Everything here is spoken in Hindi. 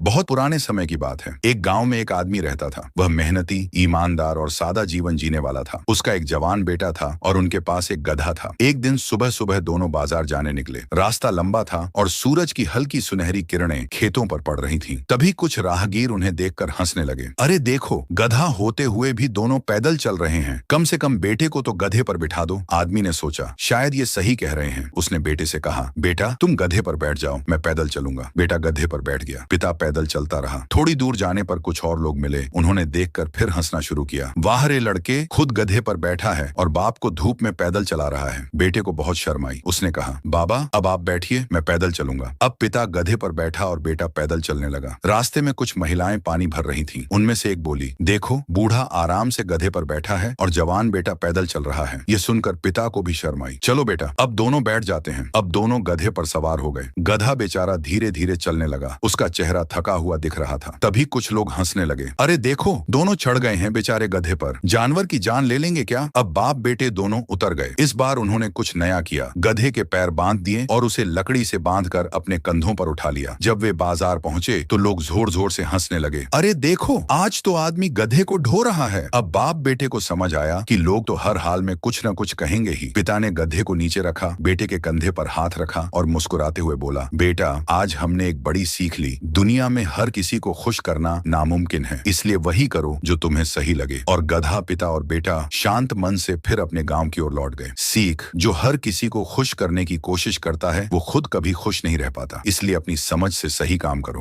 बहुत पुराने समय की बात है। एक गांव में एक आदमी रहता था। वह मेहनती, ईमानदार और सादा जीवन जीने वाला था। उसका एक जवान बेटा था और उनके पास एक गधा था। एक दिन सुबह सुबह दोनों बाजार जाने निकले। रास्ता लंबा था और सूरज की हल्की सुनहरी किरणें खेतों पर पड़ रही थीं। तभी कुछ राहगीर उन्हें देखकर हंसने लगे। अरे देखो, गधा होते हुए भी दोनों पैदल चल रहे हैं। कम से कम बेटे को तो गधे पर बिठा दो। आदमी ने सोचा, शायद ये सही कह रहे हैं। उसने बेटे से कहा, बेटा तुम गधे पर बैठ जाओ, मैं पैदल चलूंगा। बेटा गधे पर बैठ गया। पिता पैदल चलता रहा। थोड़ी दूर जाने पर कुछ और लोग मिले। उन्होंने देखकर फिर हंसना शुरू किया। वाह रे लड़के, खुद गधे पर बैठा है और बाप को धूप में पैदल चला रहा है। बेटे को बहुत शर्म आई। उसने कहा, बाबा अब आप बैठिए, मैं पैदल चलूंगा। अब पिता गधे पर बैठा और बेटा पैदल चलने लगा। रास्ते में कुछ महिलाएं पानी भर रही थीं। उनमें से एक बोली, देखो बूढ़ा आराम से गधे पर बैठा है और जवान बेटा पैदल चल रहा है। ये सुनकर पिता को भी शर्म आई। चलो बेटा, अब दोनों बैठ जाते हैं। अब दोनों गधे पर सवार हो गए। गधा बेचारा धीरे धीरे चलने लगा। उसका चेहरा थका हुआ दिख रहा था। तभी कुछ लोग हंसने लगे। अरे देखो, दोनों चढ़ गए हैं बेचारे गधे पर। जानवर की जान ले लेंगे क्या? अब बाप बेटे दोनों उतर गए। इस बार उन्होंने कुछ नया किया। गधे के पैर बांध दिए और उसे लकड़ी से बांधकर अपने कंधों पर उठा लिया। जब वे बाजार पहुंचे तो लोग जोर जोर से हंसने लगे। अरे देखो, आज तो आदमी गधे को ढो रहा है। अब बाप बेटे को समझ आया कि लोग तो हर हाल में कुछ न कुछ कहेंगे ही। पिता ने गधे को नीचे रखा, बेटे के कंधे पर हाथ रखा और मुस्कुराते हुए बोला, बेटा आज हमने एक बड़ी सीख ली। दुनिया में हर किसी को खुश करना नामुमकिन है, इसलिए वही करो जो तुम्हें सही लगे। और गधा, पिता और बेटा शांत मन से फिर अपने गांव की ओर लौट गए। सीख, जो हर किसी को खुश करने की कोशिश करता है वो खुद कभी खुश नहीं रह पाता। इसलिए अपनी समझ से सही काम करो।